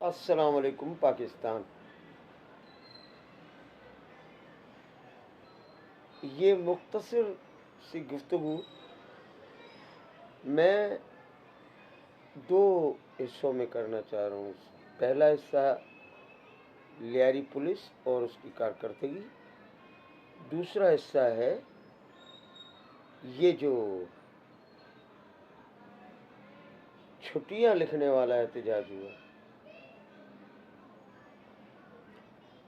السلام علیکم پاکستان۔ یہ مختصر سی گفتگو میں دو حصوں میں کرنا چاہ رہا ہوں۔ پہلا حصہ لیاری پولیس اور اس کی کارکردگی، دوسرا حصہ ہے یہ جو چھٹیاں لکھنے والا احتجاج ہوا،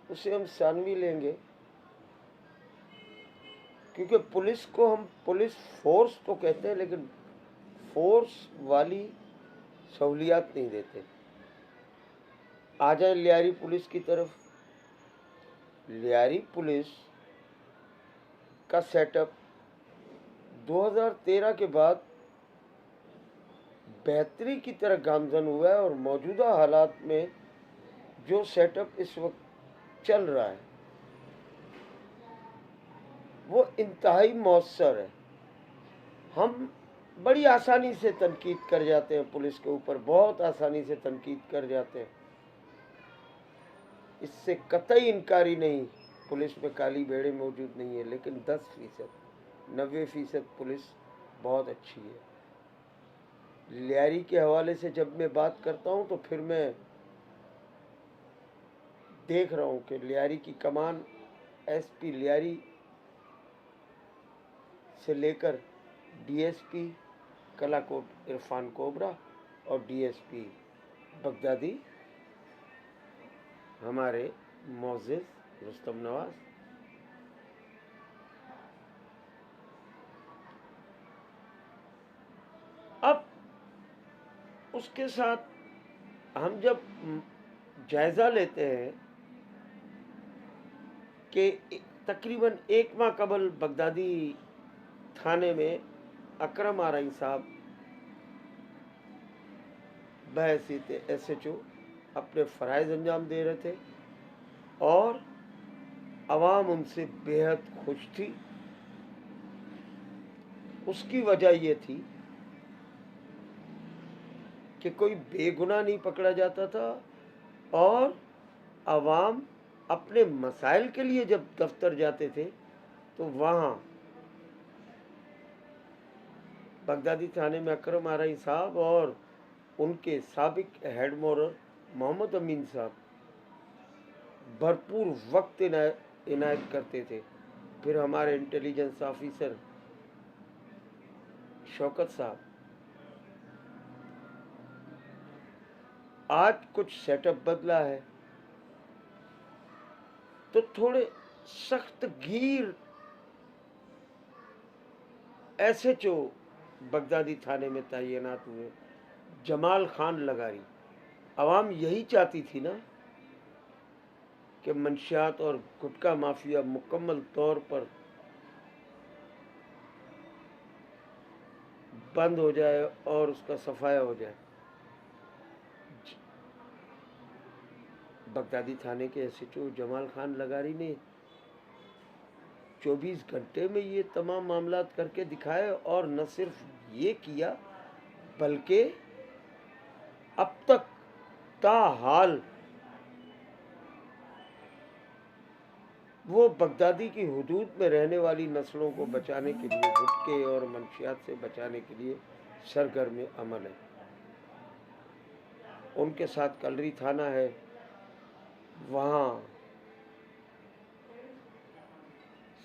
اسے ہم ثانوی لیں گے، کیونکہ پولیس کو ہم پولیس فورس تو کہتے ہیں لیکن فورس والی سہولیات نہیں دیتے۔ آ جائیں لیاری پولیس کی طرف۔ لیاری پولیس کا سیٹ اپ 2013 کے بعد بہتری کی طرح گامزن ہوا ہے، اور موجودہ حالات میں جو سیٹ اپ اس وقت چل رہا ہے وہ انتہائی مؤثر ہے۔ ہم بڑی آسانی سے تنقید کر جاتے ہیں پولیس کے اوپر، بہت آسانی سے تنقید کر جاتے ہیں، اس سے قطعی انکاری نہیں پولیس میں کالی بھیڑیں موجود نہیں ہیں، لیکن 10%، 90% پولیس بہت اچھی ہے۔ لیاری کے حوالے سے جب میں بات کرتا ہوں تو پھر میں دیکھ رہا ہوں کہ لیاری کی کمان ایس پی لیاری سے لے کر D S P Kalakot Irfan Cobra اور ڈی ایس پی بغدادی ہمارے معزز رستم نواز، اب اس کے ساتھ ہم جب جائزہ لیتے ہیں کہ تقریباً 1 ماہ قبل بغدادی تھانے میں اکرم آرئی صاحب بحیثیت ایس ایچ او اپنے فرائض انجام دے رہے تھے اور عوام ان سے بے حد خوش تھی۔ اس کی وجہ یہ تھی کہ کوئی بے گناہ نہیں پکڑا جاتا تھا، اور عوام اپنے مسائل کے لیے جب دفتر جاتے تھے تو وہاں بغدادی تھانے میں اکرم آرئی صاحب اور ان کے سابق ہیڈ مورر محمد امین صاحب بھرپور وقت عنایت کرتے تھے۔ پھر ہمارے انٹیلیجنس آفیسر شوکت صاحب، آج کچھ سیٹ اپ بدلا ہے تو تھوڑے سخت گیر ایس ایچ او بغدادی تھانے میں تعینات ہوئے، جمال خان لگاری۔ عوام یہی چاہتی تھی نا کہ منشیات اور گٹکا مافیا مکمل طور پر بند ہو جائے اور اس کا صفایا ہو جائے۔ بغدادی تھانے کے S H O Jamal Khan لگاری نے 24 گھنٹے میں یہ تمام معاملات کر کے دکھائے، اور نہ صرف یہ کیا بلکہ اب تک تاحال وہ بغدادی کی حدود میں رہنے والی نسلوں کو بچانے کے لیے، گٹکے اور منشیات سے بچانے کے لیے سرگرم عمل ہے۔ ان کے ساتھ کلری تھانہ ہے، وہاں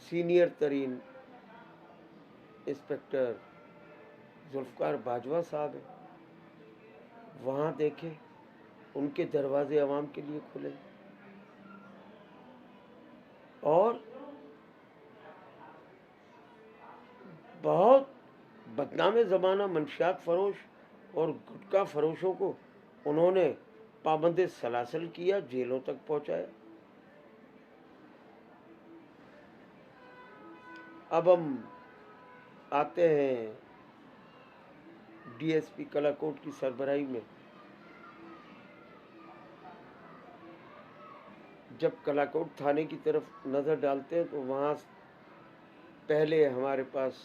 سینئر ترین انسپکٹر ذوالفقار باجوہ صاحب ہیں، وہاں دیکھیں ان کے دروازے عوام کے لیے کھلے، اور بہت بدنام زمانہ منشیات فروش اور گٹکا فروشوں کو انہوں نے پابند سلاسل کیا، جیلوں تک پہنچایا۔ اب ہم آتے ہیں ڈی ایس پی کلاکوٹ کی سربراہی میں۔ جب کلاکوٹ تھانے کی طرف نظر ڈالتے ہیں تو وہاں پہلے ہمارے پاس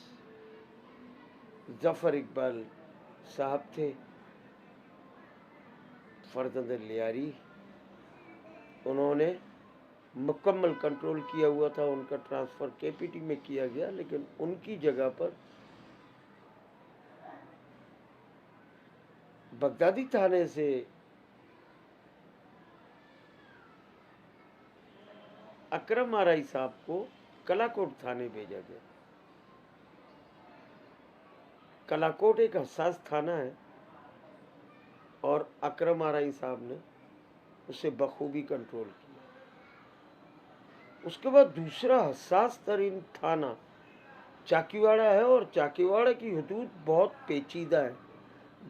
ظفر اقبال صاحب تھے، فرزند لیاری، انہوں نے مکمل کنٹرول کیا ہوا تھا، ان کا ٹرانسفر کے پی ٹی میں کیا گیا، لیکن ان کی جگہ پر بغدادی تھانے سے اکرم آرائی صاحب کو کلاکوٹ تھانے بھیجا گیا۔ کلاکوٹ ایک حساس تھانہ ہے اور اکرم آرائی صاحب نے اسے بخوبی کنٹرول کیا۔ اس کے بعد دوسرا حساس ترین تھانہ چاکیواڑا ہے، اور چاکیواڑا کی حدود بہت پیچیدہ ہے،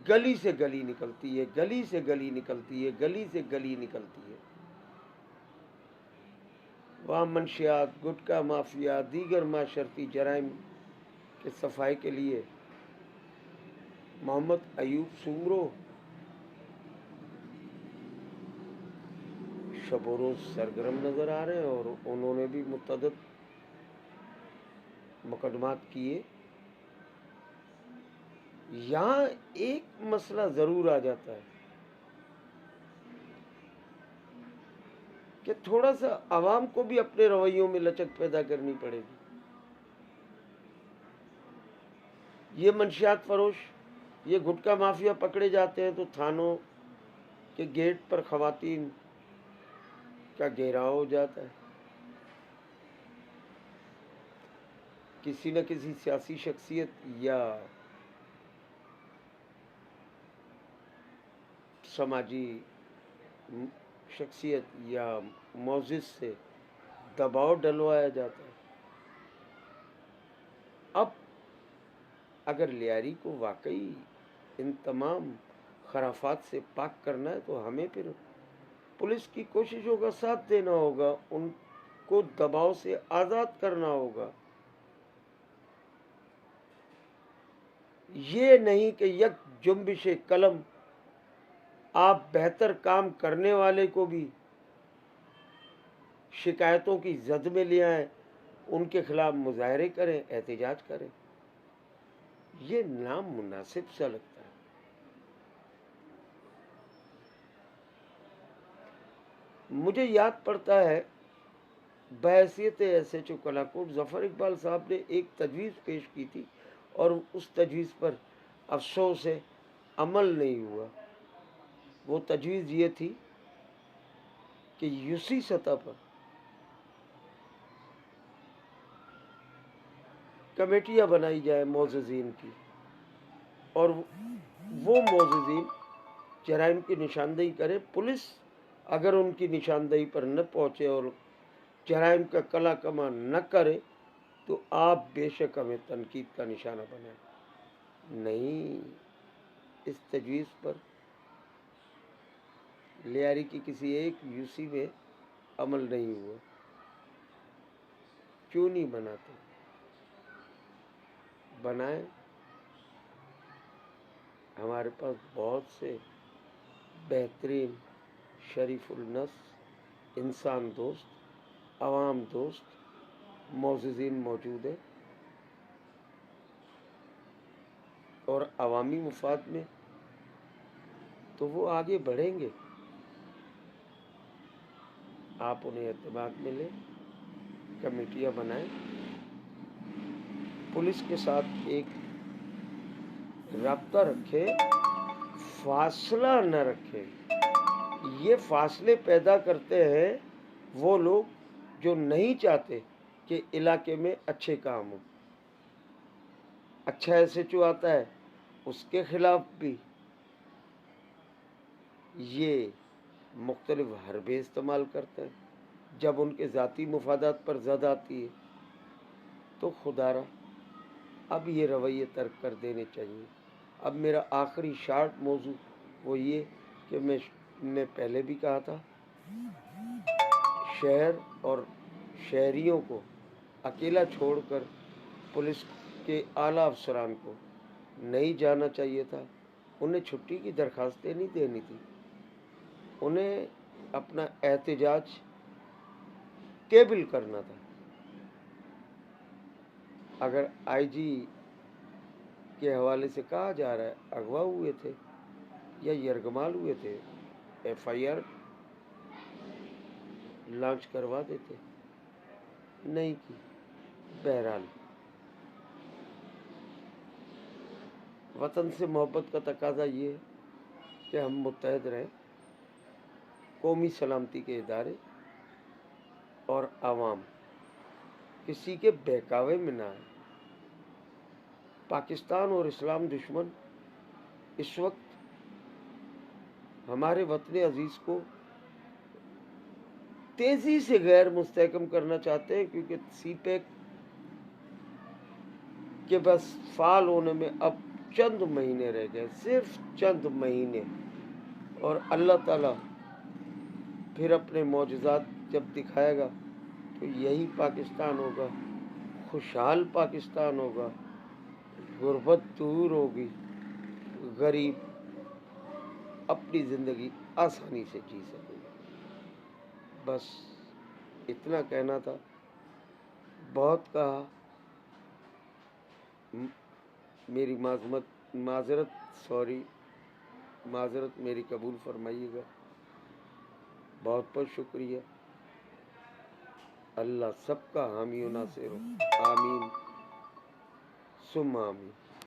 گلی سے گلی نکلتی ہے، گلی سے گلی نکلتی ہے، گلی سے گلی نکلتی ہے۔ وہاں منشیات، گٹکا مافیا، دیگر معاشرتی جرائم کے صفائی کے لیے محمد ایوب سومرو شب و روز سرگرم نظر آ رہے ہیں، اور انہوں نے بھی متعدد مقدمات کیے۔ یہاں ایک مسئلہ ضرور آ جاتا ہے کہ تھوڑا سا عوام کو بھی اپنے رویوں میں لچک پیدا کرنی پڑے گی۔ یہ منشیات فروش، یہ گٹکا مافیا پکڑے جاتے ہیں تو تھانوں کے گیٹ پر خواتین کا گھیراؤ ہو جاتا ہے۔ کسی نہ کسی سیاسی شخصیت یا سماجی شخصیت یا معزز سے دباؤ ڈلوایا جاتا ہے۔ اب اگر لیاری کو واقعی ان تمام خرافات سے پاک کرنا ہے تو ہمیں پھر پولیس کی کوششوں کا ساتھ دینا ہوگا، ان کو دباؤ سے آزاد کرنا ہوگا۔ یہ نہیں کہ یک جنبش قلم آپ بہتر کام کرنے والے کو بھی شکایتوں کی زد میں لے آئیں، ان کے خلاف مظاہرے کریں، احتجاج کریں۔ یہ نامناسب سا لگتا ہے۔ مجھے یاد پڑتا ہے بحیثیت ایس ایچ او کلاکوٹ ظفر اقبال صاحب نے ایک تجویز پیش کی تھی، اور اس تجویز پر افسوس ہے عمل نہیں ہوا۔ وہ تجویز یہ تھی کہ یوسی سطح پر کمیٹیاں بنائی جائیں معززین کی، اور وہ معززین جرائم کی نشاندہی کریں۔ پولیس اگر ان کی نشاندہی پر نہ پہنچے اور جرائم کا کلا کما نہ کرے تو آپ بے شک ہمیں تنقید کا نشانہ بنائیں۔ نہیں، اس تجویز پر لیاری کی کسی ایک یوسی میں عمل نہیں ہوا۔ کیوں نہیں بناتے؟ بنائیں۔ ہمارے پاس بہت سے بہترین شریف النفس، انسان دوست، عوام دوست معززین موجود ہیں، اور عوامی مفاد میں تو وہ آگے بڑھیں گے۔ آپ انہیں اعتماد میں لیں، کمیٹیاں بنائیں، پولیس کے ساتھ ایک رابطہ رکھیں، فاصلہ نہ رکھیں۔ یہ فاصلے پیدا کرتے ہیں وہ لوگ جو نہیں چاہتے کہ علاقے میں اچھے کام ہوں۔ اچھا ایس ایچ او آتا ہے، اس کے خلاف بھی یہ مختلف حربے استعمال کرتے ہیں۔ جب ان کے ذاتی مفادات پر زد آتی ہے تو خدا را اب یہ رویے ترک کر دینے چاہیے۔ اب میرا آخری شارٹ موضوع وہ یہ کہ میں نے پہلے بھی کہا تھا، شہر اور شہریوں کو اکیلا چھوڑ کر پولیس کے اعلیٰ افسران کو نہیں جانا چاہیے تھا، انہیں چھٹی کی درخواستیں نہیں دینی تھی، انہیں اپنا احتجاج کیبل کرنا تھا۔ اگر آئی جی کے حوالے سے کہا جا رہا ہے اغوا ہوئے تھے یا یرغمال ہوئے تھے، FIR لانچ کروا دیتے، نہیں کی۔ بہرحال وطن سے محبت کا تقاضا یہ ہے کہ ہم متحد رہیں، قومی سلامتی کے ادارے اور عوام کسی کے بہکاوے میں نہ آئے۔ پاکستان اور اسلام دشمن اس وقت ہمارے وطن عزیز کو تیزی سے غیر مستحکم کرنا چاہتے ہیں، کیونکہ سی پیک کے بس فعال ہونے میں اب چند مہینے رہ گئے، صرف چند مہینے، اور اللہ تعالیٰ پھر اپنے معجزات جب دکھائے گا تو یہی پاکستان ہوگا، خوشحال پاکستان ہوگا، غربت دور ہوگی، غریب اپنی زندگی آسانی سے جی سکے گا۔ بس اتنا کہنا تھا، بہت کہا، میری معذرت میری قبول فرمائیے گا۔ بہت بہت شکریہ۔ اللہ سب کا حامی و ناصر ہو، آمین ثم آمین۔